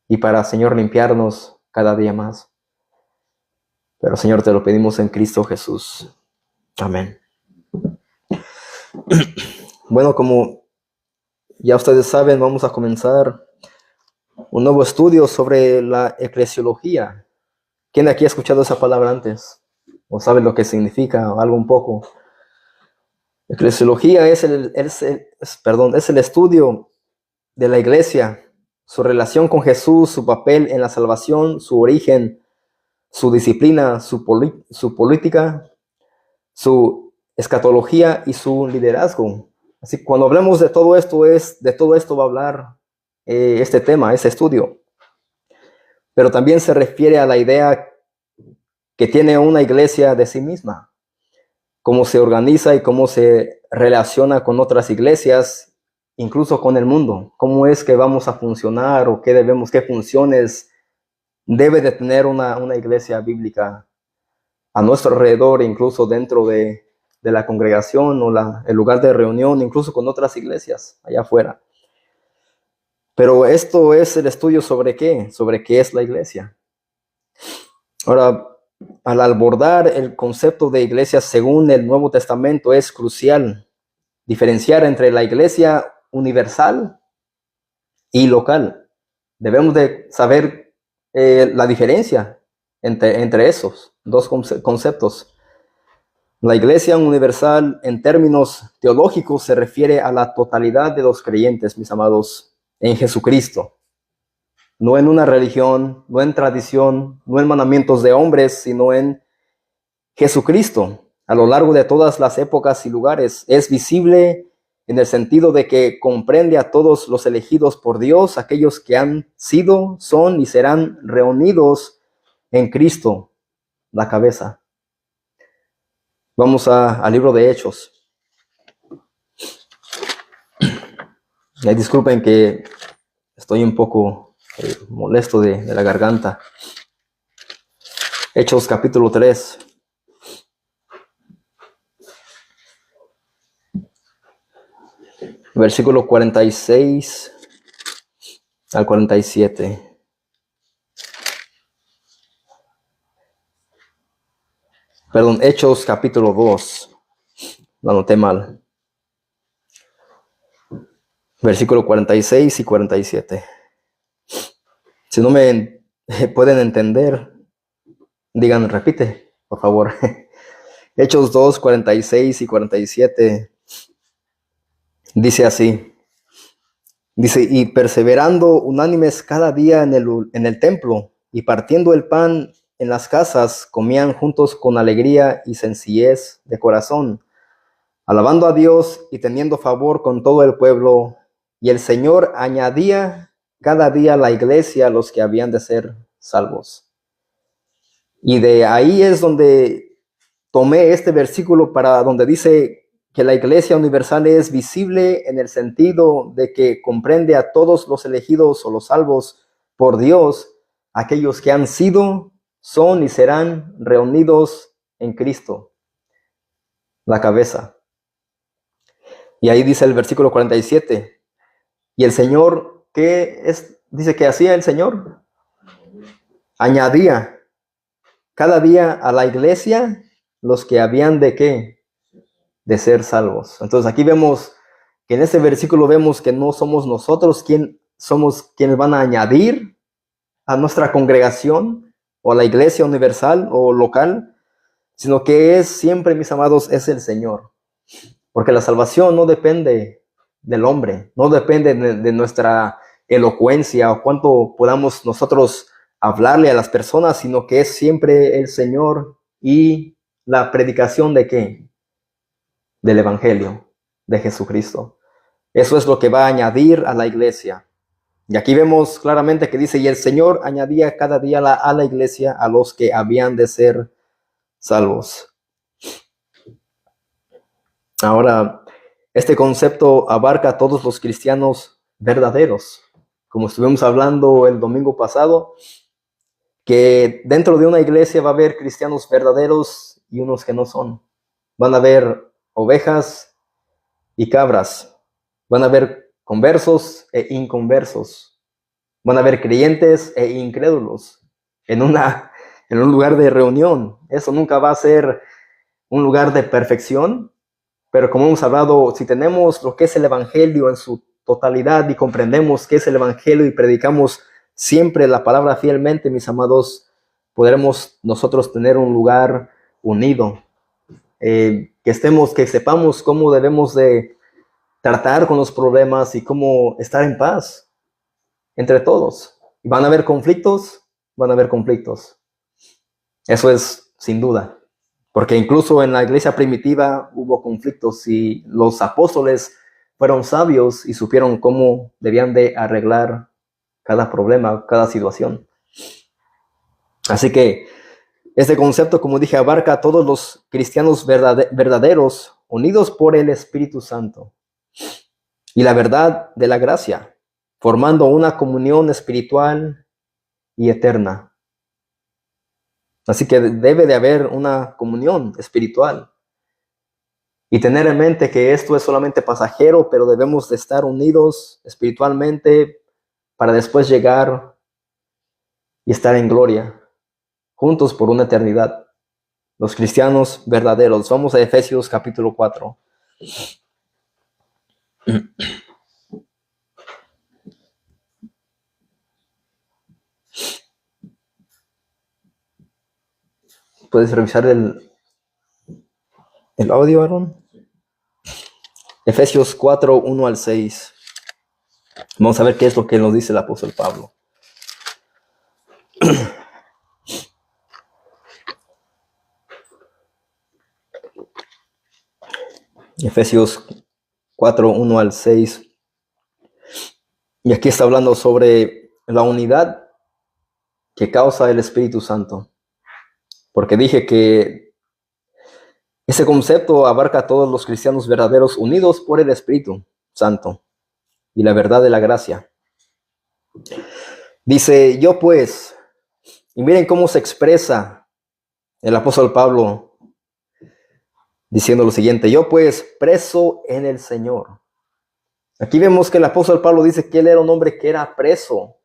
y para, Señor, limpiarnos cada día más. Pero, Señor, te lo pedimos en Cristo Jesús. Amén. Bueno, como ya ustedes saben, vamos a comenzar un nuevo estudio sobre la eclesiología. ¿Quién de aquí ha escuchado esa palabra antes? ¿O sabe lo que significa o algo un poco? Eclesiología es el estudio de la iglesia, su relación con Jesús, su papel en la salvación, su origen, su disciplina, su política, su escatología y su liderazgo. Así que cuando hablamos de todo esto, de todo esto va a hablar este tema, este estudio. Pero también se refiere a la idea que tiene una iglesia de sí misma, cómo se organiza y cómo se relaciona con otras iglesias, incluso con el mundo. Cómo es que vamos a funcionar o qué funciones debe de tener una iglesia bíblica a nuestro alrededor, incluso dentro de la congregación o el lugar de reunión, incluso con otras iglesias allá afuera. Pero esto es el estudio sobre qué es la iglesia. Ahora, al abordar el concepto de iglesia según el Nuevo Testamento, es crucial diferenciar entre la iglesia universal y local. Debemos de saber la diferencia entre esos dos conceptos. La iglesia universal, en términos teológicos, se refiere a la totalidad de los creyentes, mis amados, en Jesucristo. No en una religión, no en tradición, no en mandamientos de hombres, sino en Jesucristo. A lo largo de todas las épocas y lugares, es visible en el sentido de que comprende a todos los elegidos por Dios, aquellos que han sido, son y serán reunidos en Cristo, la cabeza. Vamos al libro de Hechos. Disculpen que estoy un poco molesto de la garganta. Hechos capítulo 3. Versículo 46 al 47. Perdón, Hechos capítulo 2. Lo anoté mal. Versículo 46 y 47. Si no me pueden entender, digan, repite, por favor. Hechos 2, 46 y 47. Dice así. Dice, y perseverando unánimes cada día en el templo, y partiendo el pan en las casas, comían juntos con alegría y sencillez de corazón, alabando a Dios y teniendo favor con todo el pueblo. Y el Señor añadía cada día a la iglesia a los que habían de ser salvos. Y de ahí es donde tomé este versículo para donde dice que la iglesia universal es visible en el sentido de que comprende a todos los elegidos o los salvos por Dios, aquellos que han sido, son y serán reunidos en Cristo, la cabeza. Y ahí dice el versículo 47, y el Señor, dice que hacía el Señor? Añadía cada día a la iglesia los que habían de ¿qué? De ser salvos. Entonces aquí vemos que en este versículo vemos que no somos nosotros quienes van a añadir a nuestra congregación o a la iglesia universal o local, sino que es siempre, mis amados, es el Señor. Porque la salvación no depende del hombre, no depende de nuestra elocuencia o cuánto podamos nosotros hablarle a las personas, sino que es siempre el Señor y la predicación de ¿qué? Del Evangelio de Jesucristo. Eso es lo que va a añadir a la iglesia. Y aquí vemos claramente que dice, y el Señor añadía cada día a la iglesia a los que habían de ser salvos. Ahora, este concepto abarca a todos los cristianos verdaderos. Como estuvimos hablando el domingo pasado, que dentro de una iglesia va a haber cristianos verdaderos y unos que no son. Van a haber ovejas y cabras. Van a haber conversos e inconversos. Van a haber creyentes e incrédulos en un lugar de reunión. Eso nunca va a ser un lugar de perfección, pero como hemos hablado, si tenemos lo que es el Evangelio en su totalidad y comprendemos qué es el Evangelio y predicamos siempre la palabra fielmente, mis amados, podremos nosotros tener un lugar unido, que sepamos cómo debemos de tratar con los problemas y cómo estar en paz entre todos. ¿Van a haber conflictos? Van a haber conflictos. Eso es sin duda. Porque incluso en la iglesia primitiva hubo conflictos y los apóstoles fueron sabios y supieron cómo debían de arreglar cada problema, cada situación. Así que este concepto, como dije, abarca a todos los cristianos verdaderos, unidos por el Espíritu Santo y la verdad de la gracia, formando una comunión espiritual y eterna. Así que debe de haber una comunión espiritual. Y tener en mente que esto es solamente pasajero, pero debemos de estar unidos espiritualmente para después llegar y estar en gloria, juntos por una eternidad. Los cristianos verdaderos. Vamos a Efesios capítulo 4. ¿Puedes revisar el audio, Aaron? Efesios 4, 1 al 6. Vamos a ver qué es lo que nos dice el apóstol Pablo. Efesios 4, 1 al 6. Y aquí está hablando sobre la unidad que causa el Espíritu Santo. Porque dije que ese concepto abarca a todos los cristianos verdaderos unidos por el Espíritu Santo y la verdad de la gracia. Dice, yo pues, y miren cómo se expresa el apóstol Pablo diciendo lo siguiente, yo pues, preso en el Señor. Aquí vemos que el apóstol Pablo dice que él era un hombre que era preso,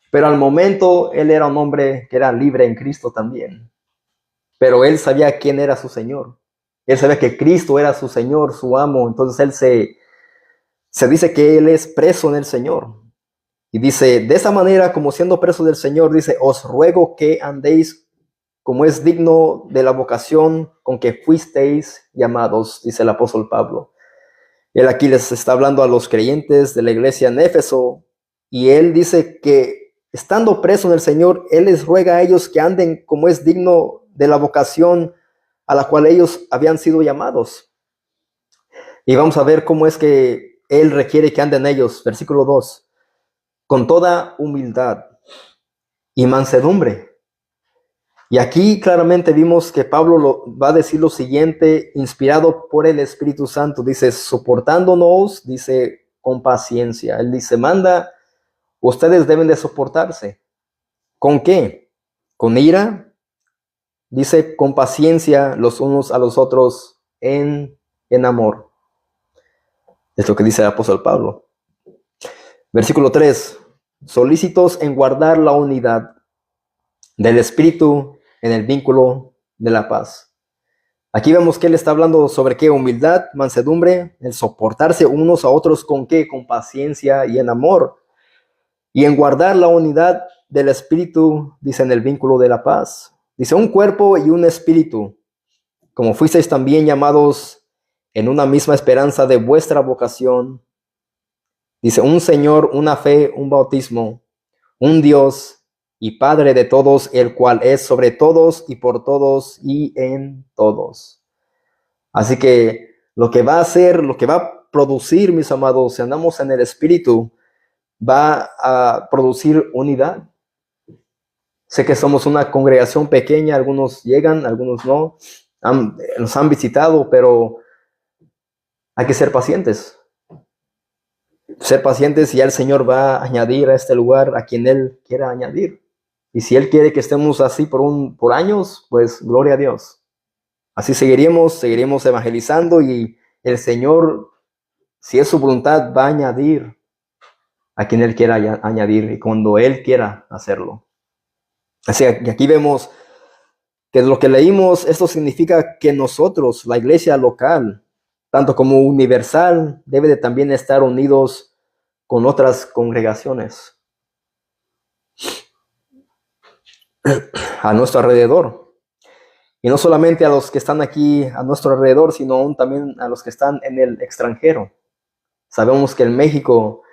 pero al momento él era un hombre que era libre en Cristo también. Pero él sabía quién era su Señor. Él sabía que Cristo era su Señor, su amo. Entonces él se dice que él es preso en el Señor. Y dice, de esa manera, como siendo preso del Señor, dice, os ruego que andéis como es digno de la vocación con que fuisteis llamados, dice el apóstol Pablo. Él aquí les está hablando a los creyentes de la iglesia en Éfeso, y él dice que estando preso en el Señor, él les ruega a ellos que anden como es digno de la vocación a la cual ellos habían sido llamados. Y vamos a ver cómo es que él requiere que anden ellos. Versículo 2. Con toda humildad y mansedumbre. Y aquí claramente vimos que Pablo va a decir lo siguiente, inspirado por el Espíritu Santo. Dice, soportándonos, dice, con paciencia. Él dice, ustedes deben de soportarse. ¿Con qué? Con ira. Dice, con paciencia los unos a los otros en amor. Es lo que dice el apóstol Pablo. Versículo 3. Solícitos en guardar la unidad del Espíritu en el vínculo de la paz. Aquí vemos que él está hablando sobre qué, humildad, mansedumbre, el soportarse unos a otros con qué, con paciencia y en amor. Y en guardar la unidad del Espíritu, dice en el vínculo de la paz. Dice un cuerpo y un espíritu, como fuisteis también llamados en una misma esperanza de vuestra vocación. Dice un Señor, una fe, un bautismo, un Dios y Padre de todos, el cual es sobre todos y por todos y en todos. Así que lo que va a hacer, lo que va a producir, mis amados, si andamos en el Espíritu, va a producir unidad. Sé que somos una congregación pequeña, algunos llegan, algunos no, nos han visitado, pero hay que ser pacientes. Ser pacientes y ya el Señor va a añadir a este lugar a quien Él quiera añadir. Y si Él quiere que estemos así por años, pues gloria a Dios. Así seguiremos evangelizando y el Señor, si es su voluntad, va a añadir a quien Él quiera añadir y cuando Él quiera hacerlo. Así que aquí vemos que lo que leímos, esto significa que nosotros, la iglesia local, tanto como universal, debe de también estar unidos con otras congregaciones a nuestro alrededor. Y no solamente a los que están aquí a nuestro alrededor, sino aún también a los que están en el extranjero. Sabemos que en México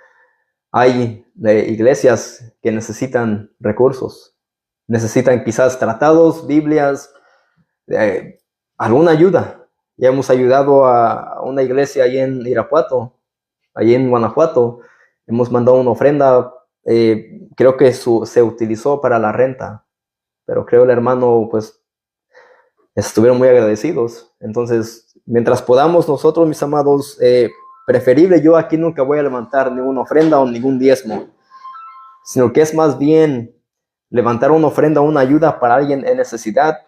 hay iglesias que necesitan recursos, necesitan quizás tratados, Biblias, alguna ayuda. Ya hemos ayudado a una iglesia ahí en Irapuato, ahí en Guanajuato. Hemos mandado una ofrenda, creo que se utilizó para la renta, pero creo el hermano, pues, estuvieron muy agradecidos. Entonces, mientras podamos nosotros, mis amados, preferible, yo aquí nunca voy a levantar ninguna ofrenda o ningún diezmo, sino que es más bien levantar una ofrenda, una ayuda para alguien en necesidad.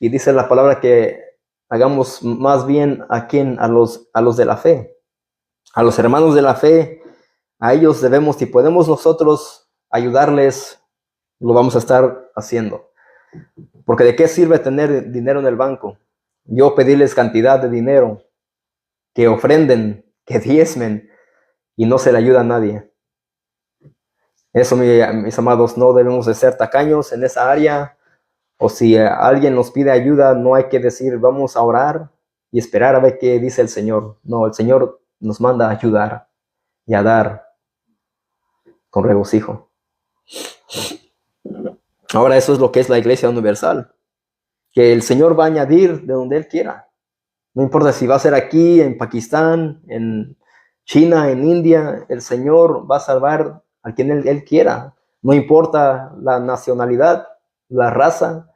Y dice la palabra que hagamos más bien a los de la fe, a los hermanos de la fe. A ellos debemos, si podemos nosotros ayudarles, lo vamos a estar haciendo. Porque ¿de qué sirve tener dinero en el banco? Yo pedirles cantidad de dinero, que ofrenden, que diezmen, y no se le ayuda a nadie. Eso, mis amados, no debemos de ser tacaños en esa área. O si alguien nos pide ayuda, no hay que decir, vamos a orar y esperar a ver qué dice el Señor. No, el Señor nos manda a ayudar y a dar con regocijo. Ahora, eso es lo que es la iglesia universal, que el Señor va a añadir de donde Él quiera. No importa si va a ser aquí, en Pakistán, en China, en India, el Señor va a salvar a quien Él quiera. No importa la nacionalidad, la raza,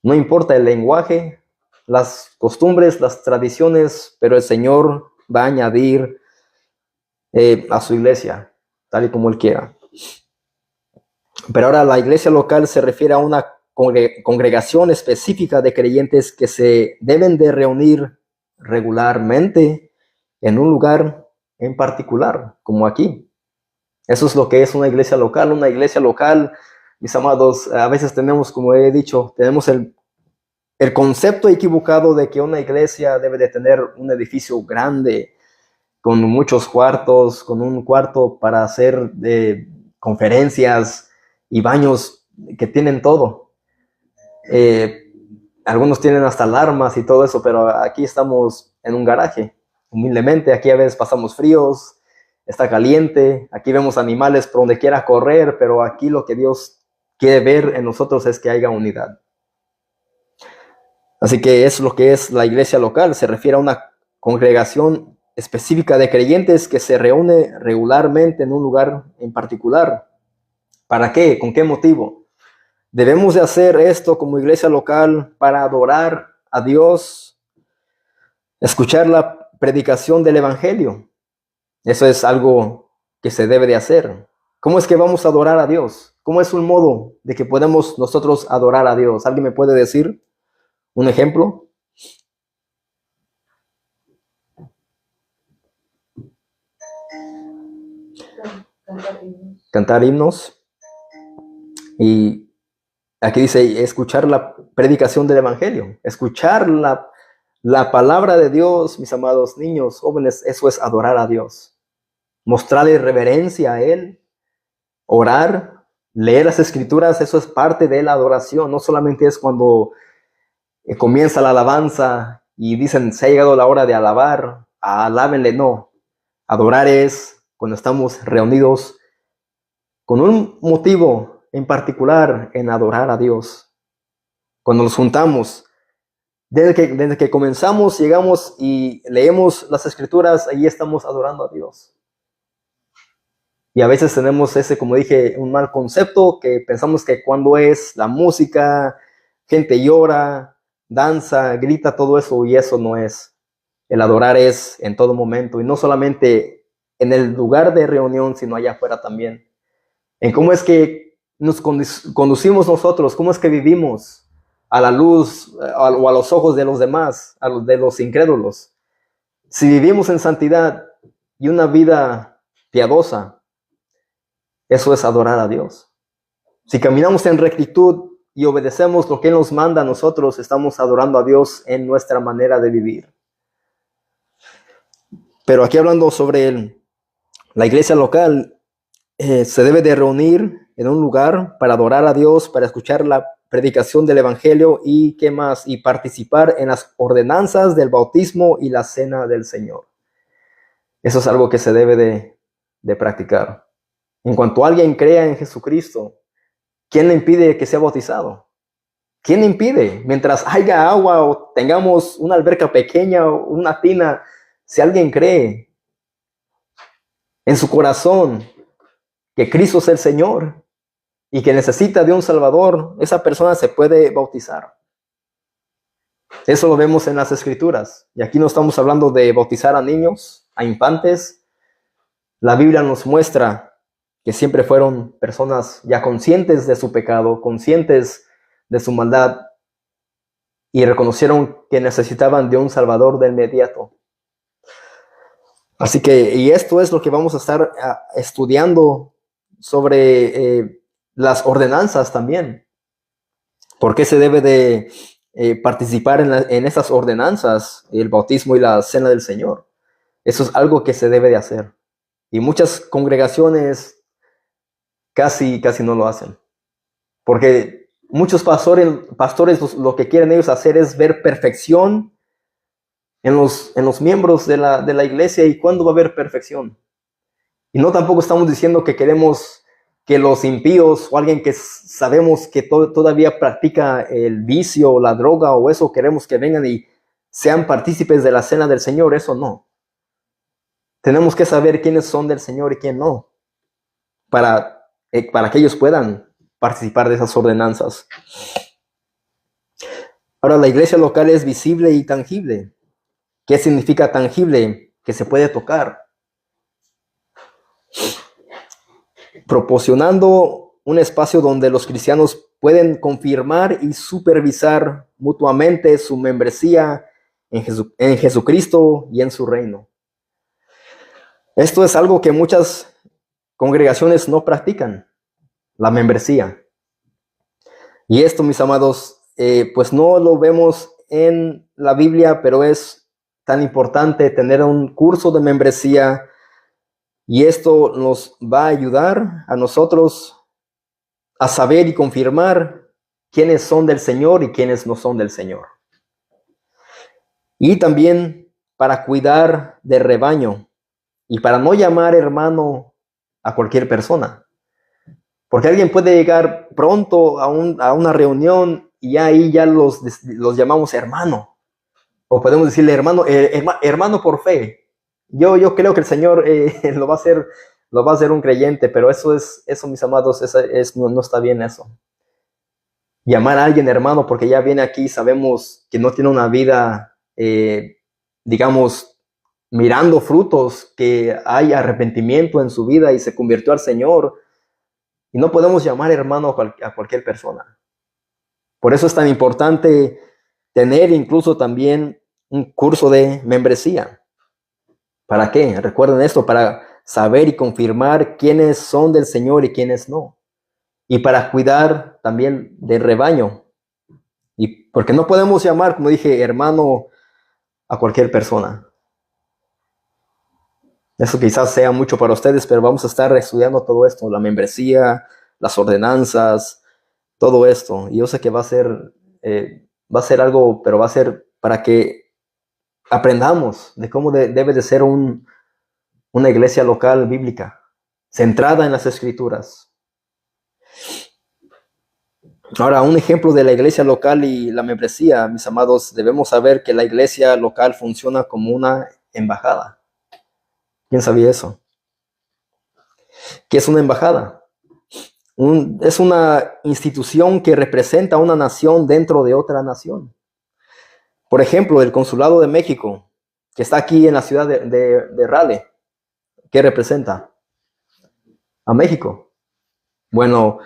no importa el lenguaje, las costumbres, las tradiciones, pero el Señor va a añadir a su iglesia, tal y como Él quiera. Pero ahora la iglesia local se refiere a una congregación específica de creyentes que se deben de reunir regularmente en un lugar en particular, como aquí. Eso es lo que es una iglesia local. Una iglesia local, mis amados, a veces tenemos, como he dicho, tenemos el concepto equivocado de que una iglesia debe de tener un edificio grande, con muchos cuartos, con un cuarto para hacer conferencias y baños que tienen todo. Algunos tienen hasta alarmas y todo eso, pero aquí estamos en un garaje, humildemente. Aquí a veces pasamos fríos, está caliente, aquí vemos animales por donde quiera correr, pero aquí lo que Dios quiere ver en nosotros es que haya unidad. Así que es lo que es la iglesia local. Se refiere a una congregación específica de creyentes que se reúne regularmente en un lugar en particular. ¿Para qué? ¿Con qué motivo? Debemos de hacer esto como iglesia local para adorar a Dios, escuchar la predicación del evangelio. Eso es algo que se debe de hacer. ¿Cómo es que vamos a adorar a Dios? ¿Cómo es un modo de que podemos nosotros adorar a Dios? ¿Alguien me puede decir un ejemplo? Cantar himnos. Y aquí dice, escuchar la predicación del evangelio, escuchar la palabra de Dios, mis amados niños, jóvenes, eso es adorar a Dios. Mostrarle reverencia a Él, orar, leer las escrituras, eso es parte de la adoración. No solamente es cuando comienza la alabanza y dicen, se ha llegado la hora de alabar, alábenle, no. Adorar es cuando estamos reunidos con un motivo en particular en adorar a Dios. Cuando nos juntamos, desde que comenzamos, llegamos y leemos las escrituras, ahí estamos adorando a Dios. Y a veces tenemos ese, como dije, un mal concepto, que pensamos que cuando es la música, gente llora, danza, grita, todo eso, y eso no es. El adorar es en todo momento, y no solamente en el lugar de reunión, sino allá afuera también. En cómo es que nos conducimos nosotros, cómo es que vivimos a la luz o a los ojos de los demás, a los de los incrédulos. Si vivimos en santidad y una vida piadosa, Eso es adorar a Dios. Si caminamos en rectitud y obedecemos lo que Él nos manda a nosotros, estamos adorando a Dios en nuestra manera de vivir. Pero aquí hablando sobre la iglesia local, se debe de reunir en un lugar para adorar a Dios, para escuchar la predicación del evangelio y qué más, y participar en las ordenanzas del bautismo y la cena del Señor. Eso es algo que se debe de practicar. En cuanto alguien crea en Jesucristo, ¿quién le impide que sea bautizado? ¿Quién le impide? Mientras haya agua o tengamos una alberca pequeña o una tina, si alguien cree en su corazón que Cristo es el Señor y que necesita de un Salvador, esa persona se puede bautizar. Eso lo vemos en las Escrituras. Y aquí no estamos hablando de bautizar a niños, a infantes. La Biblia nos muestra que siempre fueron personas ya conscientes de su pecado, conscientes de su maldad, y reconocieron que necesitaban de un Salvador de inmediato. Así que, y esto es lo que vamos a estar estudiando sobre las ordenanzas también. ¿Por qué se debe de participar en estas ordenanzas, el bautismo y la cena del Señor? Eso es algo que se debe de hacer. Y muchas congregaciones casi no lo hacen. Porque muchos pastores lo que quieren ellos hacer es ver perfección en los miembros de la iglesia. ¿Y cuándo va a haber perfección? Y no tampoco estamos diciendo que queremos que los impíos o alguien que sabemos que todavía practica el vicio o la droga o eso, queremos que vengan y sean partícipes de la cena del Señor. Eso no. Tenemos que saber quiénes son del Señor y quién no, para que ellos puedan participar de esas ordenanzas. Ahora, la iglesia local es visible y tangible. ¿Qué significa tangible? Que se puede tocar. Proporcionando un espacio donde los cristianos pueden confirmar y supervisar mutuamente su membresía en Jesucristo y en su reino. Esto es algo que muchas congregaciones no practican, la membresía. Y esto, mis amados, pues no lo vemos en la Biblia, pero es tan importante tener un curso de membresía. Y esto nos va a ayudar a nosotros a saber y confirmar quiénes son del Señor y quiénes no son del Señor. Y también para cuidar del rebaño y para no llamar hermano a cualquier persona. Porque alguien puede llegar pronto a una reunión y ahí ya los llamamos hermano. O podemos decirle hermano por fe. Yo creo que el Señor lo va a hacer un creyente, pero eso, mis amados, no está bien eso. Llamar a alguien hermano porque ya viene aquí, sabemos que no tiene una vida, digamos, mirando frutos, que hay arrepentimiento en su vida y se convirtió al Señor. Y no podemos llamar hermano a cualquier persona. Por eso es tan importante tener incluso también un curso de membresía. ¿Para qué? Recuerden esto, para saber y confirmar quiénes son del Señor y quiénes no. Y para cuidar también del rebaño. Y porque no podemos llamar, como dije, hermano a cualquier persona. Eso quizás sea mucho para ustedes, pero vamos a estar estudiando todo esto, la membresía, las ordenanzas, todo esto. Y yo sé que va a ser algo, pero va a ser para que aprendamos de cómo debe de ser una iglesia local bíblica, centrada en las Escrituras. Ahora, un ejemplo de la iglesia local y la membresía, mis amados, debemos saber que la iglesia local funciona como una embajada. ¿Quién sabía eso? ¿Qué es una embajada? Es una institución que representa a una nación dentro de otra nación. Por ejemplo, el Consulado de México, que está aquí en la ciudad de Raleigh, ¿qué representa? A México. Bueno,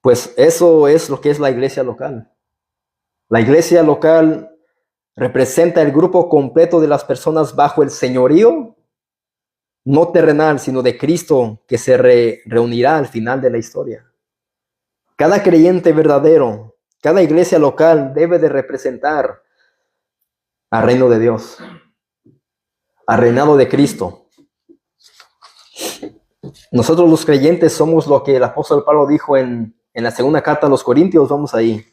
pues eso es lo que es la iglesia local. La iglesia local representa el grupo completo de las personas bajo el señorío no terrenal, sino de Cristo, que se reunirá al final de la historia. Cada creyente verdadero, cada iglesia local debe de representar al reino de Dios, al reinado de Cristo. Nosotros los creyentes somos lo que el apóstol Pablo dijo en la segunda carta a los Corintios. Vamos ahí.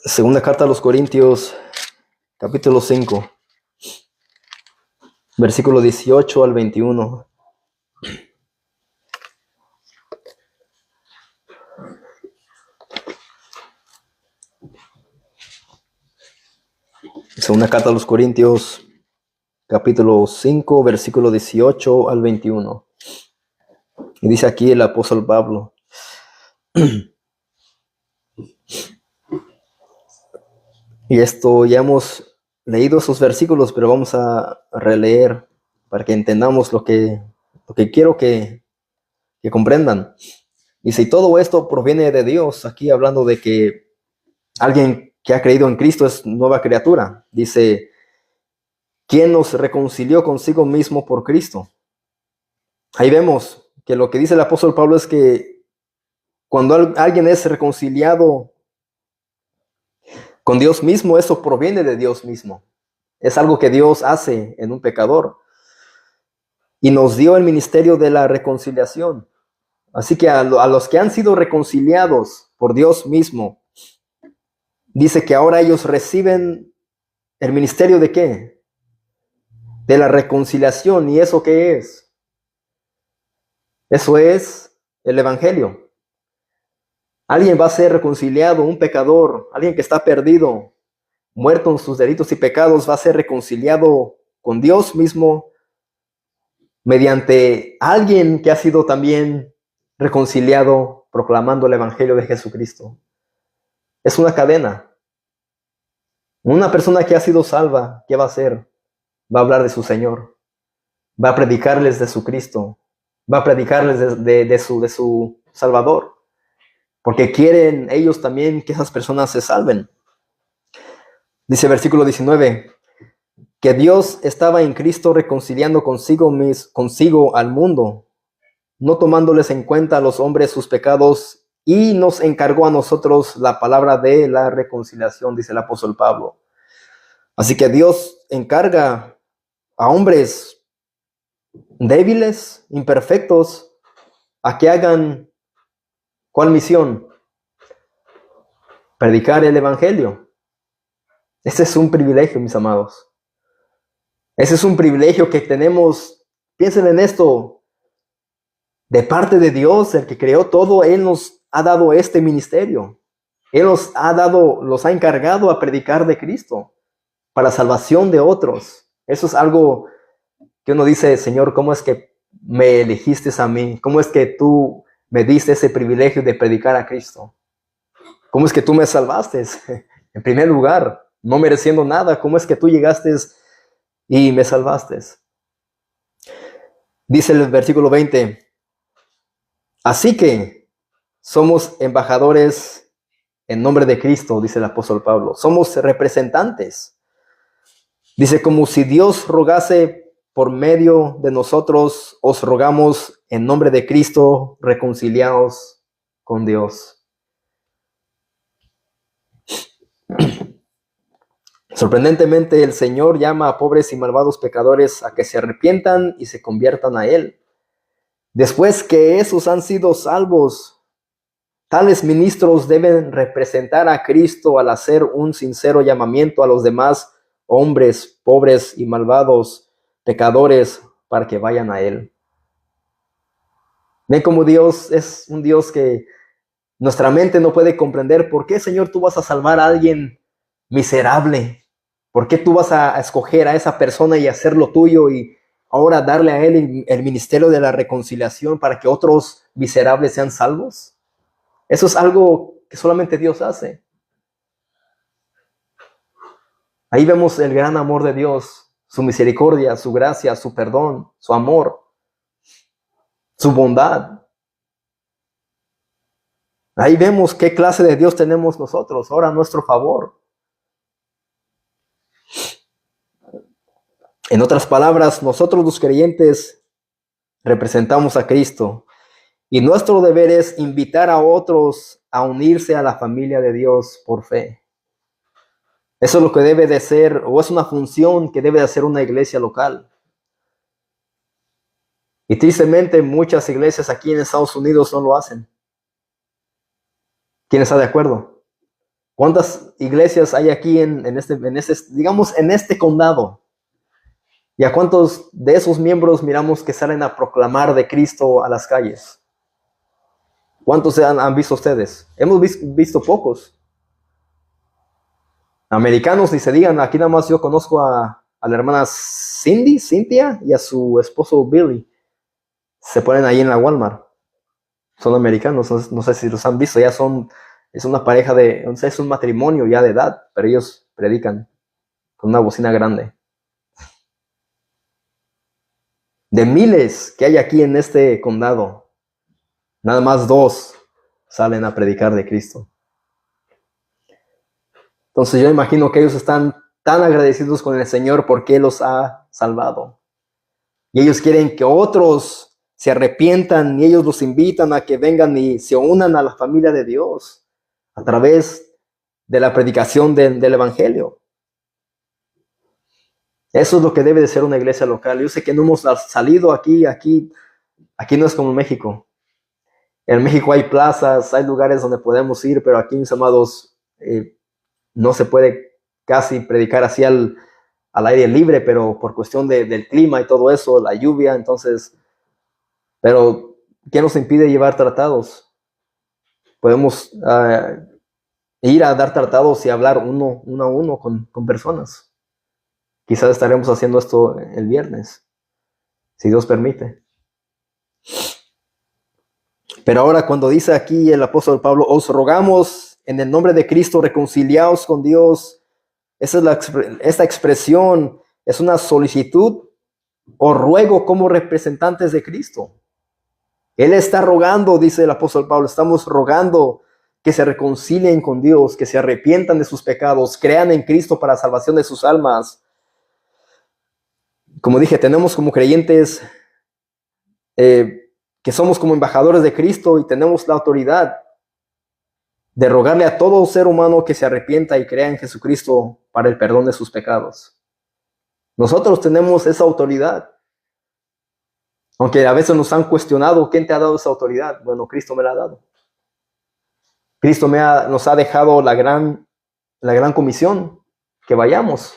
Segunda carta a los Corintios, capítulo 5, versículo 18 al 21. Segunda carta a los Corintios, capítulo 5, versículo 18 al 21. Y dice aquí el apóstol Pablo: y esto ya hemos leído esos versículos, pero vamos a releer para que entendamos lo que quiero que comprendan. Y si todo esto proviene de Dios, aquí hablando de que alguien que ha creído en Cristo es nueva criatura. Dice, ¿quién nos reconcilió consigo mismo por Cristo? Ahí vemos que lo que dice el apóstol Pablo es que cuando alguien es reconciliado con Dios mismo, eso proviene de Dios mismo. Es algo que Dios hace en un pecador. Y nos dio el ministerio de la reconciliación. Así que a los que han sido reconciliados por Dios mismo, dice que ahora ellos reciben el ministerio ¿de qué? De la reconciliación. ¿Y eso qué es? Eso es el evangelio. Alguien va a ser reconciliado, un pecador, alguien que está perdido, muerto en sus delitos y pecados, va a ser reconciliado con Dios mismo mediante alguien que ha sido también reconciliado proclamando el evangelio de Jesucristo. Es una cadena. Una persona que ha sido salva, ¿qué va a hacer? Va a hablar de su Señor. Va a predicarles de su Cristo. Va a predicarles de su Salvador. Porque quieren ellos también que esas personas se salven. Dice versículo 19, que Dios estaba en Cristo reconciliando consigo al mundo, no tomándoles en cuenta a los hombres sus pecados, y nos encargó a nosotros la palabra de la reconciliación, dice el apóstol Pablo. Así que Dios encarga a hombres débiles, imperfectos, a que hagan, ¿cuál misión? Predicar el evangelio. Ese es un privilegio, mis amados. Ese es un privilegio que tenemos. Piensen en esto. De parte de Dios, el que creó todo, Él nos ha dado este ministerio. Él los ha encargado a predicar de Cristo para salvación de otros. Eso es algo que uno dice, Señor, ¿cómo es que me elegiste a mí? ¿Cómo es que tú me diste ese privilegio de predicar a Cristo? ¿Cómo es que tú me salvaste? En primer lugar, no mereciendo nada, ¿cómo es que tú llegaste y me salvaste? Dice el versículo 20, así que somos embajadores en nombre de Cristo, dice el apóstol Pablo. Somos representantes. Dice, como si Dios rogase por medio de nosotros, os rogamos en nombre de Cristo, reconciliaos con Dios. Sorprendentemente, el Señor llama a pobres y malvados pecadores a que se arrepientan y se conviertan a Él. Después que esos han sido salvos, tales ministros deben representar a Cristo al hacer un sincero llamamiento a los demás hombres pobres y malvados pecadores para que vayan a Él. Ven como Dios es un Dios que nuestra mente no puede comprender. ¿Por qué, Señor, tú vas a salvar a alguien miserable? ¿Por qué tú vas a escoger a esa persona y hacerlo tuyo y ahora darle a él el ministerio de la reconciliación para que otros miserables sean salvos? Eso es algo que solamente Dios hace. Ahí vemos el gran amor de Dios, su misericordia, su gracia, su perdón, su amor, su bondad. Ahí vemos qué clase de Dios tenemos nosotros, ahora a nuestro favor. En otras palabras, nosotros los creyentes representamos a Cristo y nuestro deber es invitar a otros a unirse a la familia de Dios por fe. Eso es lo que debe de ser, o es una función que debe de hacer una iglesia local. Y tristemente muchas iglesias aquí en Estados Unidos no lo hacen. ¿Quién está de acuerdo? ¿Cuántas iglesias hay aquí digamos, en este condado? ¿Y a cuántos de esos miembros miramos que salen a proclamar de Cristo a las calles? ¿Cuántos han visto ustedes? Hemos visto pocos. Americanos, ni se digan, aquí nada más yo conozco a la hermana Cynthia, y a su esposo Billy. Se ponen ahí en la Walmart. Son americanos, no sé si los han visto, es una pareja es un matrimonio ya de edad, pero ellos predican con una bocina grande. De miles que hay aquí en este condado, nada más 2 salen a predicar de Cristo. Entonces yo imagino que ellos están tan agradecidos con el Señor porque Él los ha salvado. Y ellos quieren que otros se arrepientan y ellos los invitan a que vengan y se unan a la familia de Dios a través de la predicación del Evangelio. Eso es lo que debe de ser una iglesia local. Yo sé que no hemos salido aquí no es como México. En México hay plazas, hay lugares donde podemos ir, pero aquí, mis amados, no se puede casi predicar así al aire libre, pero por cuestión del clima y todo eso, la lluvia, entonces, pero ¿qué nos impide llevar tratados? Podemos ir a dar tratados y hablar uno a uno con personas. Quizás estaremos haciendo esto el viernes, si Dios permite. Pero ahora cuando dice aquí el apóstol Pablo, os rogamos en el nombre de Cristo, reconciliaos con Dios. Esta expresión es una solicitud o ruego como representantes de Cristo. Él está rogando, dice el apóstol Pablo, estamos rogando que se reconcilien con Dios, que se arrepientan de sus pecados, crean en Cristo para salvación de sus almas. Como dije, tenemos como creyentes que somos como embajadores de Cristo y tenemos la autoridad de rogarle a todo ser humano que se arrepienta y crea en Jesucristo para el perdón de sus pecados. Nosotros tenemos esa autoridad. Aunque a veces nos han cuestionado, ¿quién te ha dado esa autoridad? Bueno, Cristo me la ha dado. Cristo nos ha dejado la gran comisión, que vayamos.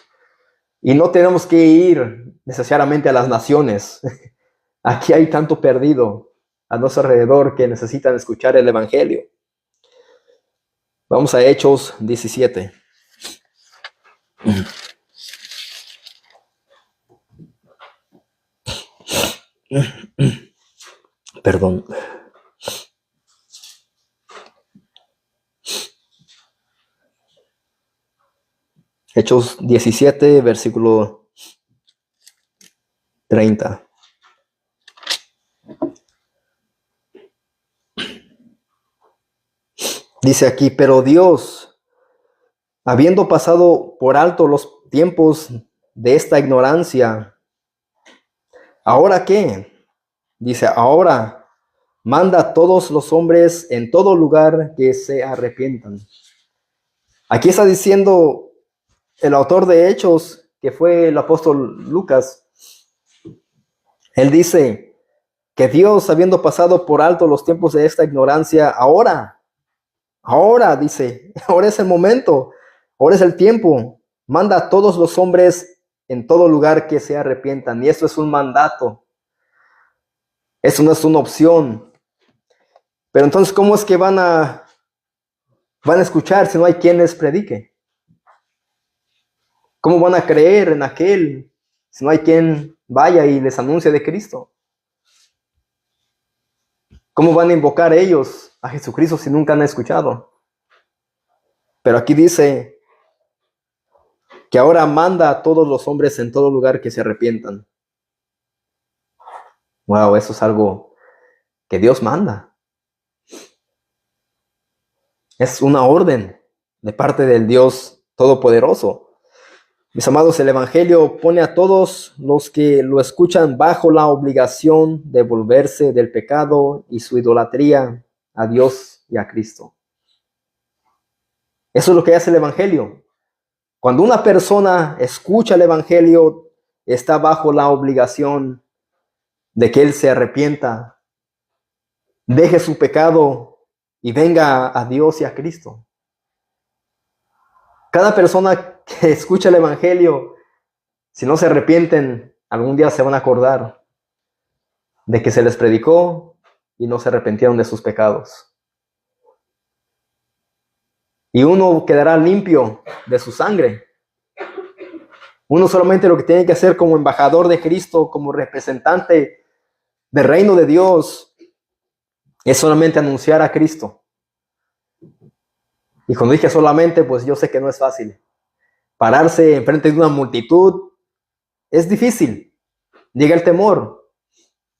Y no tenemos que ir necesariamente a las naciones. Aquí hay tanto perdido a nuestro alrededor que necesitan escuchar el Evangelio. Vamos a Hechos 17. Perdón. Hechos 17, versículo 30. Dice aquí, pero Dios, habiendo pasado por alto los tiempos de esta ignorancia, ¿ahora qué? Dice, ahora manda a todos los hombres en todo lugar que se arrepientan. Aquí está diciendo el autor de Hechos, que fue el apóstol Lucas. Él dice que Dios, habiendo pasado por alto los tiempos de esta ignorancia, ahora dice, ahora es el momento, ahora es el tiempo. Manda a todos los hombres en todo lugar que se arrepientan. Y esto es un mandato. Eso no es una opción. Pero entonces, ¿cómo es que van a escuchar si no hay quien les predique? ¿Cómo van a creer en aquel si no hay quien vaya y les anuncie de Cristo? ¿Cómo van a invocar ellos a Jesucristo si nunca han escuchado? Pero aquí dice que ahora manda a todos los hombres en todo lugar que se arrepientan. Wow, eso es algo que Dios manda. Es una orden de parte del Dios Todopoderoso. Mis amados, el Evangelio pone a todos los que lo escuchan bajo la obligación de volverse del pecado y su idolatría a Dios y a Cristo. Eso es lo que hace el Evangelio. Cuando una persona escucha el Evangelio, está bajo la obligación de que él se arrepienta, deje su pecado y venga a Dios y a Cristo. Cada persona que escucha el Evangelio, si no se arrepienten, algún día se van a acordar de que se les predicó y no se arrepintieron de sus pecados. Y uno quedará limpio de su sangre. Uno solamente lo que tiene que hacer como embajador de Cristo, como representante del reino de Dios, es solamente anunciar a Cristo. Y cuando dije solamente, pues yo sé que no es fácil. Pararse enfrente de una multitud es difícil. Llega el temor,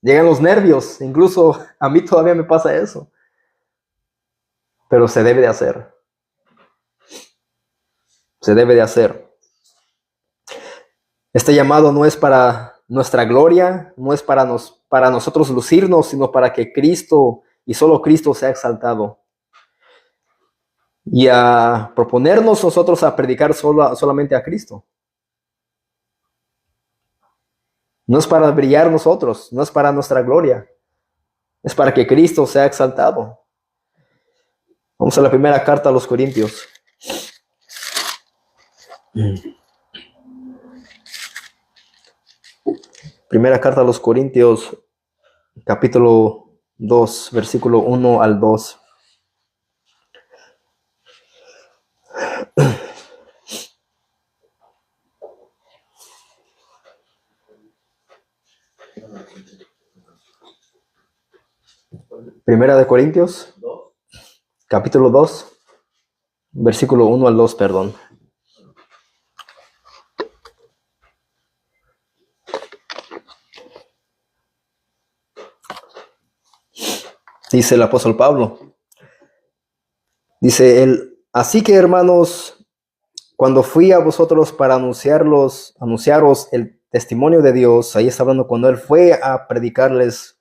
llegan los nervios. Incluso a mí todavía me pasa eso. Pero se debe de hacer. Se debe de hacer. Este llamado no es para nuestra gloria, no es para nosotros lucirnos, sino para que Cristo y solo Cristo sea exaltado. Y a proponernos nosotros a predicar solamente a Cristo. No es para brillar nosotros, no es para nuestra gloria, es para que Cristo sea exaltado. Vamos a la primera carta a los Corintios. Primera carta a los Corintios, capítulo 2, versículo 1 al 2. Primera de Corintios, capítulo 2, versículo 1 al 2, perdón. Dice el apóstol Pablo. Dice él, así que hermanos, cuando fui a vosotros para anunciaros el testimonio de Dios, ahí está hablando cuando él fue a predicarles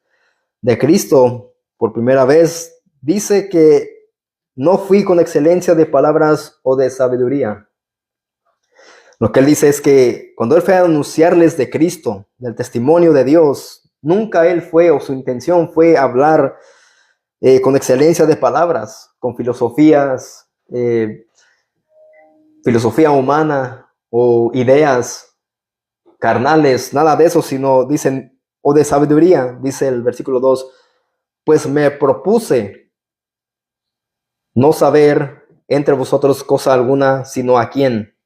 de Cristo por primera vez, dice que no fui con excelencia de palabras o de sabiduría. Lo que él dice es que cuando él fue a anunciarles de Cristo, del testimonio de Dios, nunca él fue o su intención fue hablar con excelencia de palabras, con filosofías, filosofía humana o ideas carnales, nada de eso, sino dicen, o de sabiduría, dice el versículo 2, pues me propuse no saber entre vosotros cosa alguna, sino a quién,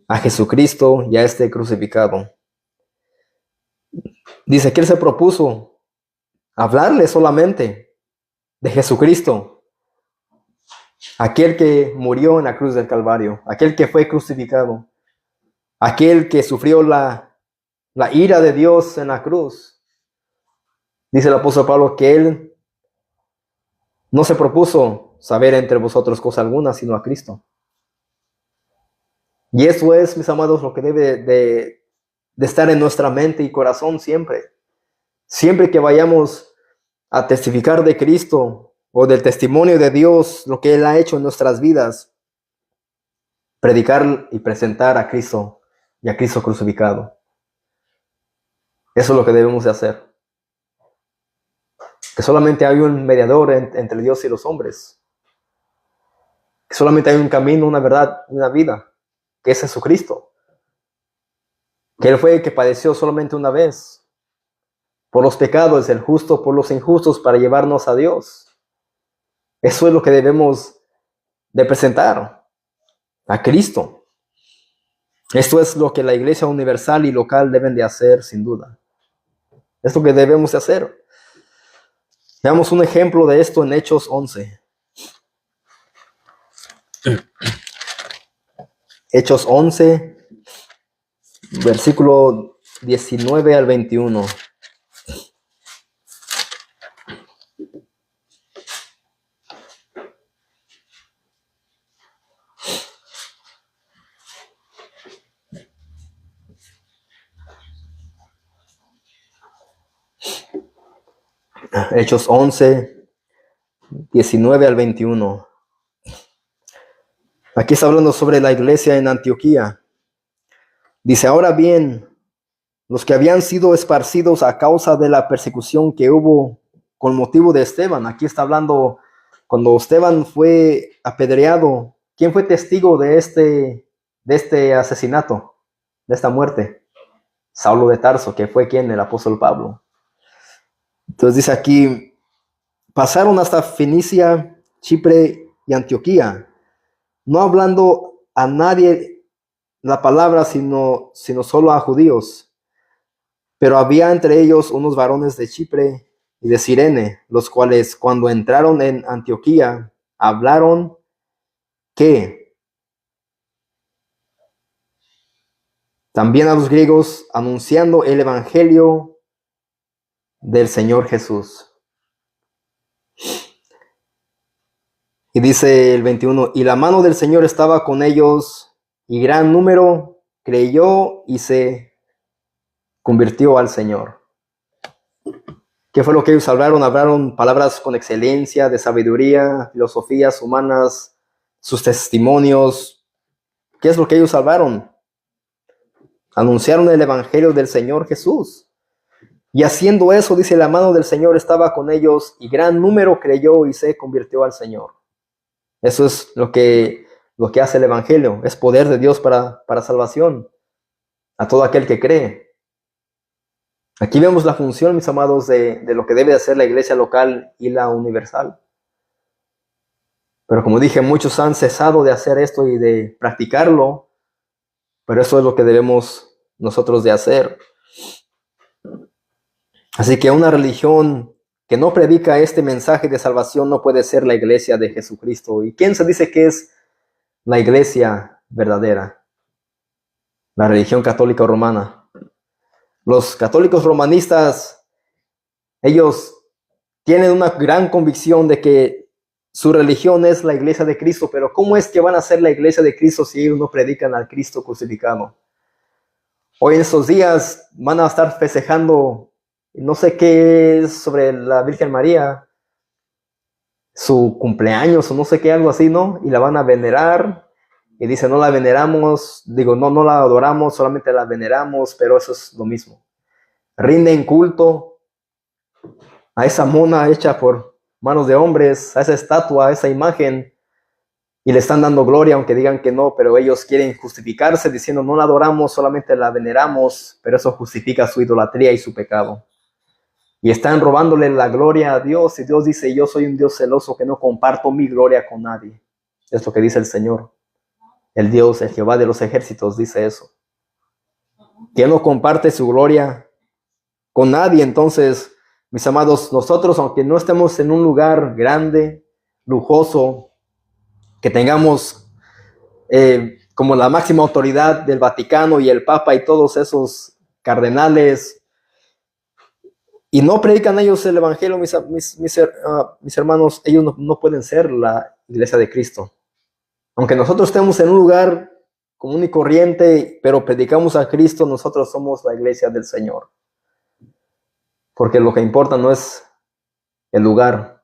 a Jesucristo y a este crucificado. Dice que él se propuso hablarle solamente de Jesucristo, aquel que murió en la cruz del Calvario, aquel que fue crucificado, aquel que sufrió la ira de Dios en la cruz. Dice el apóstol Pablo que él no se propuso saber entre vosotros cosa alguna, sino a Cristo. Y eso es, mis amados, lo que debe de estar en nuestra mente y corazón siempre. Siempre que vayamos a testificar de Cristo o del testimonio de Dios, lo que Él ha hecho en nuestras vidas, predicar y presentar a Cristo y a Cristo crucificado. Eso es lo que debemos de hacer. Que solamente hay un mediador entre Dios y los hombres. Que solamente hay un camino, una verdad y una vida, que es Jesucristo. Que Él fue el que padeció solamente una vez por los pecados, el justo por los injustos, para llevarnos a Dios. Eso es lo que debemos de presentar, a Cristo. Esto es lo que la iglesia universal y local deben de hacer, sin duda. Es lo que debemos de hacer. Veamos un ejemplo de esto en Hechos 11. Hechos 11, versículo 19 al 21. Hechos 11, 19 al 21. Aquí está hablando sobre la iglesia en Antioquía. Dice, ahora bien, los que habían sido esparcidos a causa de la persecución que hubo con motivo de Esteban. Aquí está hablando cuando Esteban fue apedreado. ¿Quién fue testigo de este asesinato, de esta muerte? Saulo de Tarso, que fue quien, el apóstol Pablo. Entonces dice aquí, pasaron hasta Fenicia, Chipre y Antioquía, no hablando a nadie la palabra, sino solo a judíos. Pero había entre ellos unos varones de Chipre y de Cirene, los cuales cuando entraron en Antioquía, hablaron que también a los griegos, anunciando el evangelio del Señor Jesús. Y dice el 21, y la mano del Señor estaba con ellos, y gran número creyó y se convirtió al Señor. ¿Qué fue lo que ellos hablaron? Hablaron palabras con excelencia, de sabiduría, filosofías humanas, sus testimonios. ¿Qué es lo que ellos hablaron? Anunciaron el evangelio del Señor Jesús. Y haciendo eso, dice, la mano del Señor estaba con ellos, y gran número creyó y se convirtió al Señor. Eso es lo que hace el evangelio. Es poder de Dios para salvación a todo aquel que cree. Aquí vemos la función, mis amados, de lo que debe hacer la iglesia local y la universal. Pero como dije, muchos han cesado de hacer esto y de practicarlo, pero eso es lo que debemos nosotros de hacer. Así que una religión que no predica este mensaje de salvación no puede ser la iglesia de Jesucristo. ¿Y quién se dice que es la iglesia verdadera? La religión católica romana. Los católicos romanistas, ellos tienen una gran convicción de que su religión es la iglesia de Cristo, pero ¿cómo es que van a ser la iglesia de Cristo si ellos no predican al Cristo crucificado? Hoy en estos días van a estar festejando, no sé qué es sobre la Virgen María, su cumpleaños o no sé qué, algo así, ¿no? Y la van a venerar. Y dice, no la veneramos, no la adoramos, solamente la veneramos, pero eso es lo mismo. Rinden culto a esa mona hecha por manos de hombres, a esa estatua, a esa imagen, y le están dando gloria, aunque digan que no, pero ellos quieren justificarse diciendo, no la adoramos, solamente la veneramos, pero eso justifica su idolatría y su pecado. Y están robándole la gloria a Dios, y Dios dice, yo soy un Dios celoso que no comparto mi gloria con nadie. Es lo que dice el Señor. El Dios, el Jehová de los ejércitos, dice eso. Que no comparte su gloria con nadie. Entonces, mis amados, nosotros, aunque no estemos en un lugar grande, lujoso, que tengamos como la máxima autoridad del Vaticano y el Papa y todos esos cardenales, y no predican ellos el evangelio, mis hermanos, ellos no pueden ser la iglesia de Cristo. Aunque nosotros estemos en un lugar común y corriente, pero predicamos a Cristo, nosotros somos la iglesia del Señor. Porque lo que importa no es el lugar.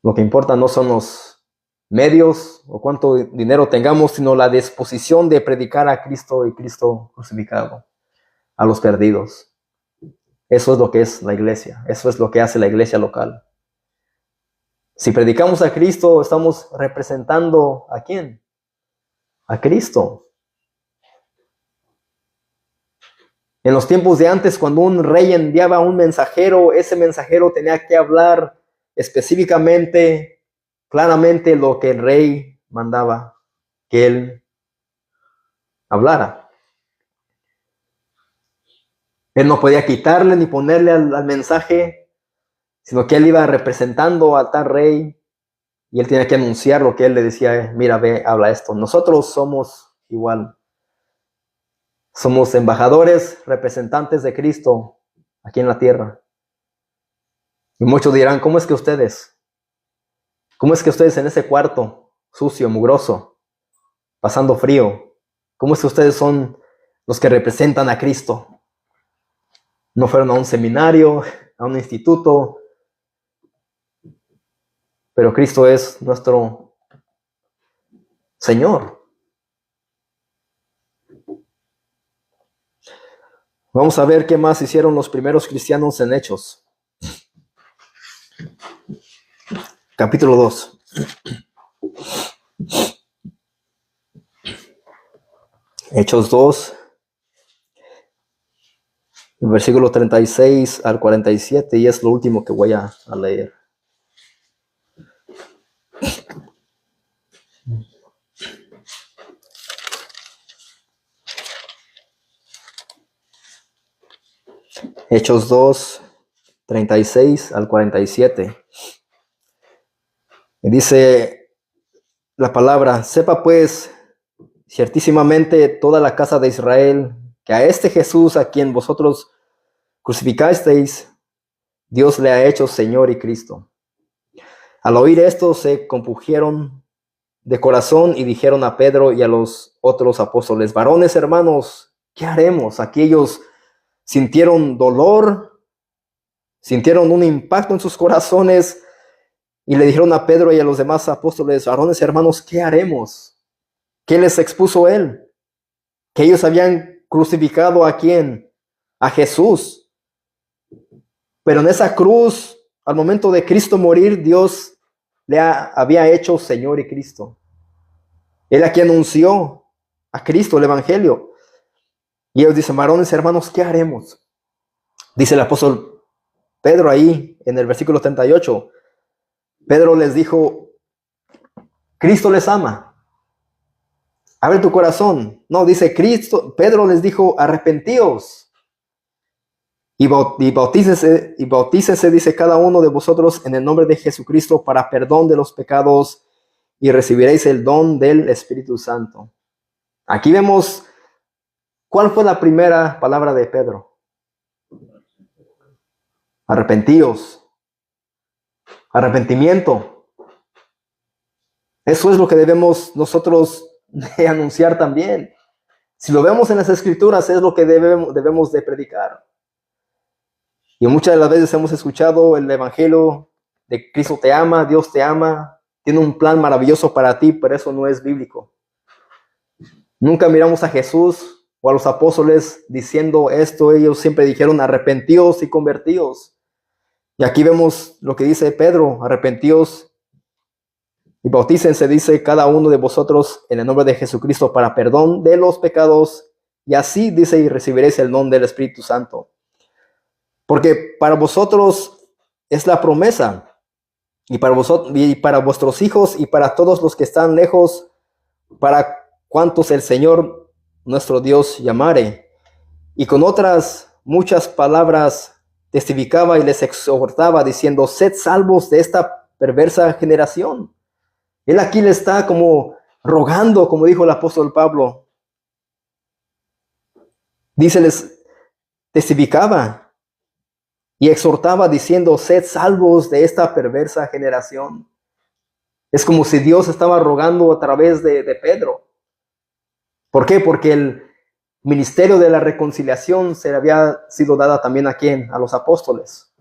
Lo que importa no son los medios o cuánto dinero tengamos, sino la disposición de predicar a Cristo y Cristo crucificado a los perdidos. Eso es lo que es la iglesia. Eso es lo que hace la iglesia local. Si predicamos a Cristo, estamos representando ¿a quién? A Cristo. En los tiempos de antes, cuando un rey enviaba un mensajero, ese mensajero tenía que hablar específicamente, claramente lo que el rey mandaba que él hablara. Él no podía quitarle ni ponerle al mensaje, sino que él iba representando a tal rey y él tenía que anunciar lo que él le decía, mira, ve, habla esto. Nosotros somos igual. Somos embajadores, representantes de Cristo aquí en la tierra. Y muchos dirán, ¿cómo es que ustedes en ese cuarto sucio, mugroso, pasando frío, cómo es que ustedes son los que representan a Cristo? ¿No fueron a un seminario, a un instituto, pero Cristo es nuestro Señor. Vamos a ver qué más hicieron los primeros cristianos en Hechos. Capítulo 2. Hechos 2, versículo 36 al 47, y es lo último que voy a leer. Hechos 2, 36 al 47. Y dice la palabra: sepa pues ciertísimamente toda la casa de Israel que a este Jesús a quien vosotros crucificasteis, Dios le ha hecho Señor y Cristo. Al oír esto se compungieron de corazón y dijeron a Pedro y a los otros apóstoles: varones hermanos, ¿qué haremos? Aquellos sintieron dolor, sintieron un impacto en sus corazones y le dijeron a Pedro y a los demás apóstoles: varones hermanos, ¿qué haremos? ¿Qué les expuso él? Que ellos habían crucificado ¿a quién? A Jesús. Pero en esa cruz, al momento de Cristo morir, Dios le había hecho Señor y Cristo. Él aquí anunció a Cristo el Evangelio. Y ellos dicen: varones hermanos, ¿qué haremos? Dice el apóstol Pedro ahí en el versículo 38. Pedro les dijo: Cristo les ama. Abre tu corazón. No, dice Cristo. Pedro les dijo: arrepentíos y bautícense, dice, cada uno de vosotros en el nombre de Jesucristo para perdón de los pecados y recibiréis el don del Espíritu Santo. Aquí vemos cuál fue la primera palabra de Pedro. Arrepentíos. Arrepentimiento. Eso es lo que debemos nosotros de anunciar también. Si lo vemos en las Escrituras, es lo que debemos de predicar. Y muchas de las veces hemos escuchado el Evangelio de Cristo te ama, Dios te ama, tiene un plan maravilloso para ti, pero eso no es bíblico. Nunca miramos a Jesús o a los apóstoles diciendo esto. Ellos siempre dijeron: arrepentíos y convertíos. Y aquí vemos lo que dice Pedro: arrepentíos y bautícense, dice, cada uno de vosotros en el nombre de Jesucristo para perdón de los pecados. Y así dice: y recibiréis el don del Espíritu Santo. Porque para vosotros es la promesa, y para vosotros y para vuestros hijos y para todos los que están lejos, para cuantos el Señor nuestro Dios llamare. Y con otras muchas palabras testificaba y les exhortaba diciendo: sed salvos de esta perversa generación. Él aquí le está como rogando, como dijo el apóstol Pablo. Dice, les testificaba y exhortaba diciendo: sed salvos de esta perversa generación. Es como si Dios estaba rogando a través de Pedro. ¿Por qué? Porque el ministerio de la reconciliación se había sido dada también ¿a quién? A los apóstoles.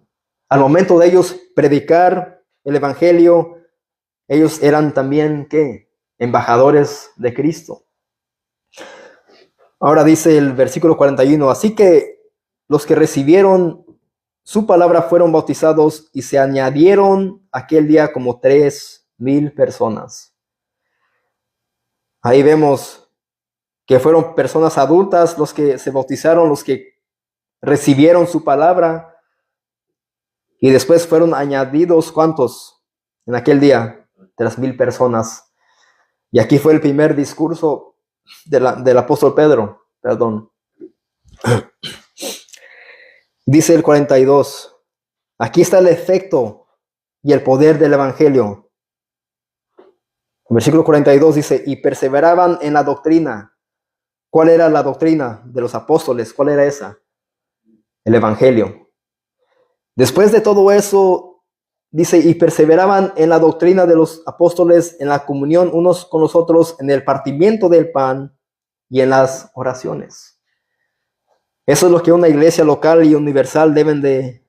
Al momento de ellos predicar el Evangelio, ellos eran también ¿qué? Embajadores de Cristo. Ahora dice el versículo 41: así que los que recibieron su palabra fueron bautizados y se añadieron aquel día como 3,000 personas. Ahí vemos que fueron personas adultas los que se bautizaron, los que recibieron su palabra, y después fueron añadidos, ¿cuántos? En aquel día, 3,000 personas. Y aquí fue el primer discurso del apóstol Pedro, perdón. Dice el 42, aquí está el efecto y el poder del Evangelio. El versículo 42 dice: y perseveraban en la doctrina. ¿Cuál era la doctrina de los apóstoles? ¿Cuál era esa? El Evangelio. Después de todo eso, dice: y perseveraban en la doctrina de los apóstoles, en la comunión unos con los otros, en el partimiento del pan y en las oraciones. Eso es lo que una iglesia local y universal deben de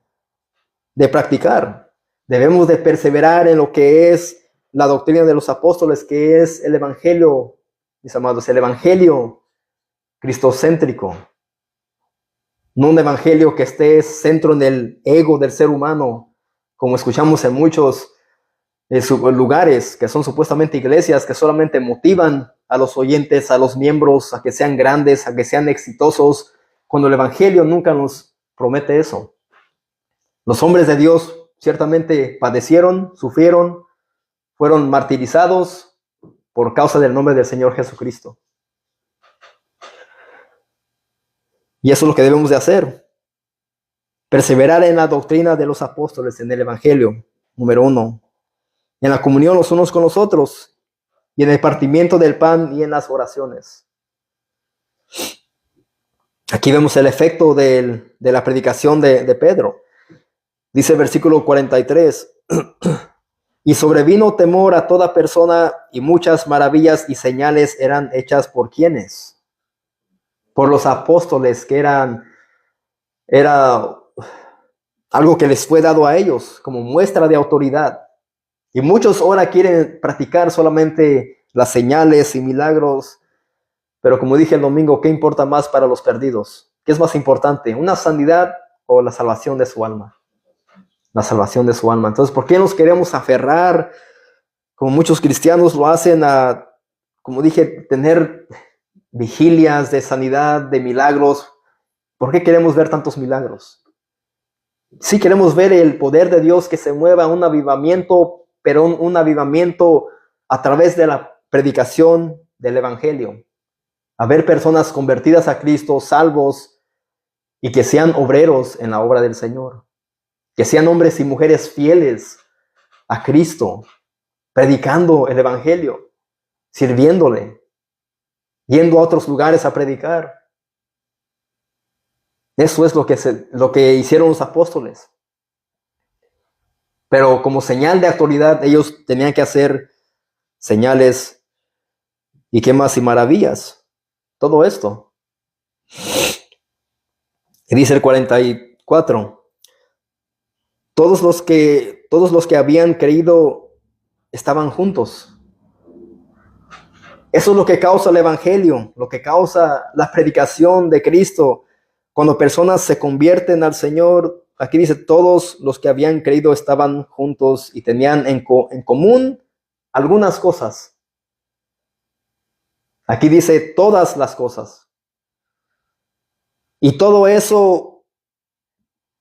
de practicar. Debemos de perseverar en lo que es la doctrina de los apóstoles, que es el evangelio, mis amados, el evangelio cristocéntrico. No un evangelio que esté centro en el ego del ser humano, como escuchamos en muchos lugares que son supuestamente iglesias que solamente motivan a los oyentes, a los miembros, a que sean grandes, a que sean exitosos, cuando el evangelio nunca nos promete eso. Los hombres de Dios ciertamente padecieron, sufrieron, fueron martirizados por causa del nombre del Señor Jesucristo. Y eso es lo que debemos de hacer. Perseverar en la doctrina de los apóstoles, en el evangelio, número 1. En la comunión los unos con los otros, y en el partimiento del pan y en las oraciones. Aquí vemos el efecto de la predicación de Pedro. Dice el versículo 43, y sobrevino temor a toda persona, y muchas maravillas y señales eran hechas por quienes, por los apóstoles, que era algo que les fue dado a ellos como muestra de autoridad. Y muchos ahora quieren practicar solamente las señales y milagros, pero como dije el domingo, ¿qué importa más para los perdidos? ¿Qué es más importante, una sanidad o la salvación de su alma? La salvación de su alma. Entonces, ¿por qué nos queremos aferrar, como muchos cristianos lo hacen, a, como dije, tener vigilias de sanidad, de milagros? ¿Por qué queremos ver tantos milagros? Sí queremos ver el poder de Dios que se mueva, un avivamiento, pero un avivamiento a través de la predicación del evangelio. A ver personas convertidas a Cristo, salvos, y que sean obreros en la obra del Señor. Que sean hombres y mujeres fieles a Cristo, predicando el evangelio, sirviéndole, yendo a otros lugares a predicar. Eso es lo que hicieron los apóstoles. Pero como señal de autoridad, ellos tenían que hacer señales y qué más y maravillas. Todo esto. Y dice el 44. Todos los que habían creído estaban juntos. Eso es lo que causa el evangelio, lo que causa la predicación de Cristo. Cuando personas se convierten al Señor, aquí dice, todos los que habían creído estaban juntos y tenían en común algunas cosas. Aquí dice todas las cosas. Y todo eso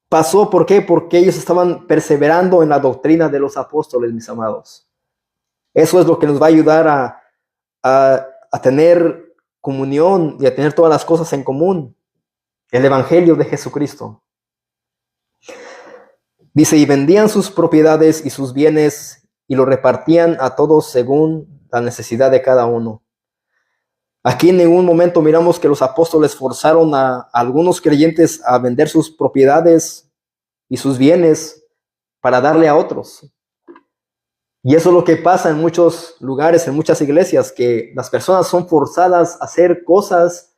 pasó, ¿por qué? Porque ellos estaban perseverando en la doctrina de los apóstoles, mis amados. Eso es lo que nos va a ayudar a tener comunión y a tener todas las cosas en común. El evangelio de Jesucristo. Dice, y vendían sus propiedades y sus bienes y lo repartían a todos según la necesidad de cada uno. Aquí en ningún momento miramos que los apóstoles forzaron a algunos creyentes a vender sus propiedades y sus bienes para darle a otros. Y eso es lo que pasa en muchos lugares, en muchas iglesias, que las personas son forzadas a hacer cosas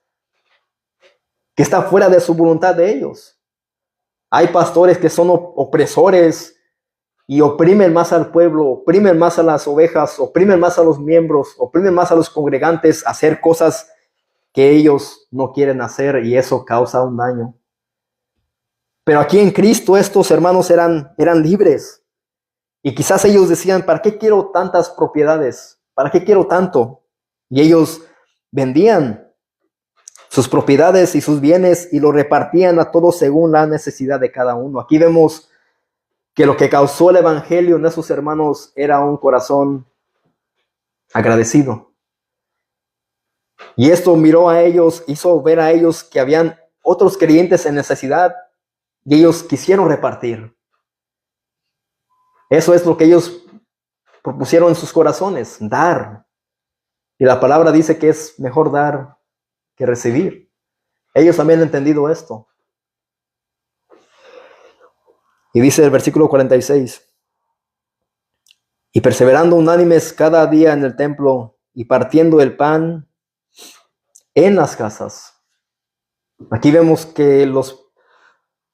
que están fuera de su voluntad de ellos. Hay pastores que son opresores y oprimen más al pueblo, oprimen más a las ovejas, oprimen más a los miembros, oprimen más a los congregantes a hacer cosas que ellos no quieren hacer, y eso causa un daño. Pero aquí en Cristo estos hermanos eran libres. Y quizás ellos decían, ¿para qué quiero tantas propiedades? ¿Para qué quiero tanto? Y ellos vendían sus propiedades y sus bienes y lo repartían a todos según la necesidad de cada uno. Aquí vemos que lo que causó el evangelio en esos hermanos era un corazón agradecido. Y esto miró a ellos, hizo ver a ellos que habían otros creyentes en necesidad y ellos quisieron repartir. Eso es lo que ellos propusieron en sus corazones, dar. Y la palabra dice que es mejor dar que recibir. Ellos también han entendido esto. Y dice el versículo 46, y perseverando unánimes cada día en el templo y partiendo el pan en las casas. Aquí vemos que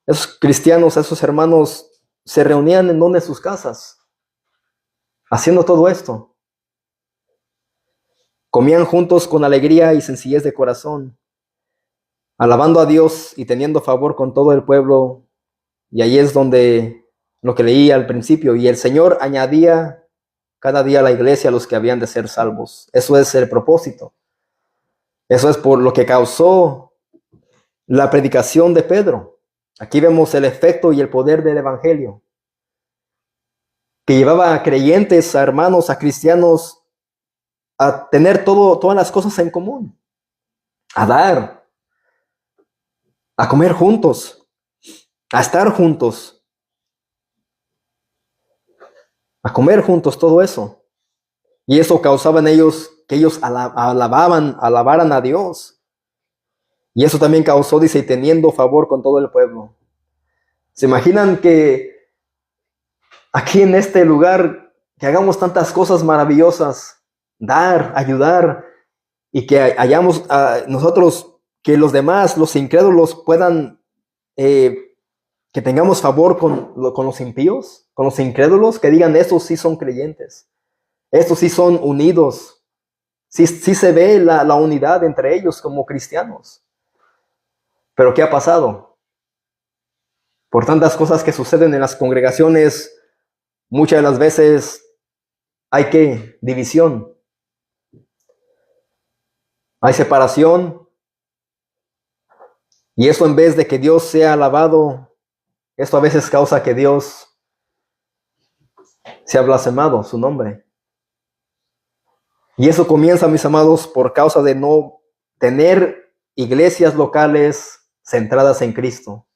esos cristianos, esos hermanos, se reunían en sus casas, haciendo todo esto. Comían juntos con alegría y sencillez de corazón, alabando a Dios y teniendo favor con todo el pueblo. Y ahí es donde lo que leí al principio, y el Señor añadía cada día a la iglesia a los que habían de ser salvos. Eso es el propósito. Eso es por lo que causó la predicación de Pedro. Aquí vemos el efecto y el poder del evangelio, que llevaba a creyentes, a hermanos, a cristianos, a tener todas las cosas en común, a dar, a comer juntos, a estar juntos, a comer juntos, todo eso. Y eso causaba en ellos que ellos alabaran a Dios. Y eso también causó, dice, teniendo favor con todo el pueblo. ¿Se imaginan que aquí en este lugar que hagamos tantas cosas maravillosas, dar, ayudar, y que hayamos nosotros, que los demás, los incrédulos puedan, que tengamos favor con los impíos, con los incrédulos, que digan, estos sí son creyentes, estos sí son unidos, sí se ve la unidad entre ellos como cristianos? Pero ¿qué ha pasado? Por tantas cosas que suceden en las congregaciones, muchas de las veces hay división, hay separación, y eso, en vez de que Dios sea alabado, esto a veces causa que Dios sea blasfemado, su nombre. Y eso comienza, mis amados, por causa de no tener iglesias locales centradas en Cristo.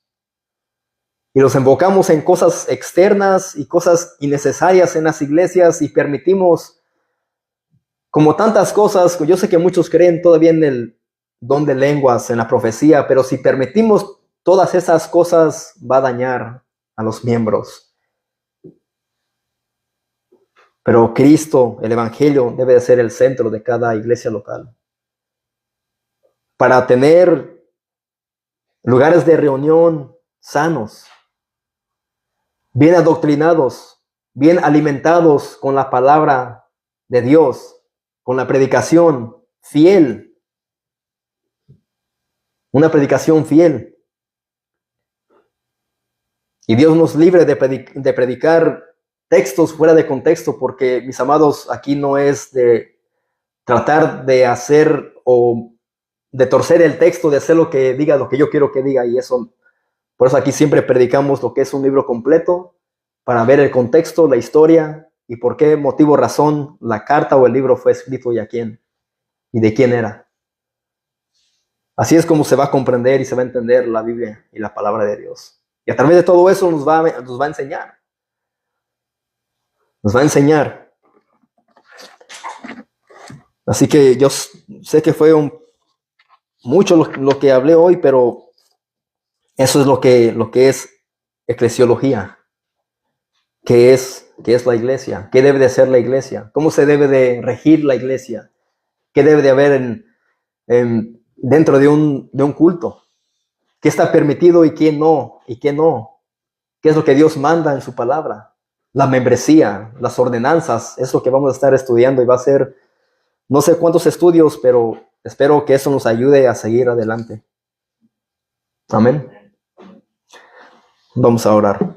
Y los enfocamos en cosas externas y cosas innecesarias en las iglesias, y permitimos, como tantas cosas, yo sé que muchos creen todavía en el don de lenguas, en la profecía, pero si permitimos todas esas cosas, va a dañar a los miembros. Pero Cristo, el evangelio, debe de ser el centro de cada iglesia local. Para tener lugares de reunión sanos, bien adoctrinados, bien alimentados con la palabra de Dios, con la predicación fiel. Una predicación fiel. Y Dios nos libre de predicar textos fuera de contexto, porque, mis amados, aquí no es de tratar de hacer o de torcer el texto, de hacer lo que diga, lo que yo quiero que diga, y eso, por eso aquí siempre predicamos lo que es un libro completo, para ver el contexto, la historia, y por qué motivo, razón, la carta o el libro fue escrito y a quién, y de quién era. Así es como se va a comprender y se va a entender la Biblia y la palabra de Dios. Y a través de todo eso nos va a enseñar. Nos va a enseñar. Así que yo sé que fue mucho lo que hablé hoy, pero eso es lo que es eclesiología. ¿Qué es la iglesia? ¿Qué debe de ser la iglesia? ¿Cómo se debe de regir la iglesia? ¿Qué debe de haber dentro de un culto? ¿Qué está permitido y qué no? ¿Y qué no? ¿Qué es lo que Dios manda en su palabra? La membresía, las ordenanzas, es lo que vamos a estar estudiando, y va a ser no sé cuántos estudios, pero espero que eso nos ayude a seguir adelante. Amén. Vamos a orar.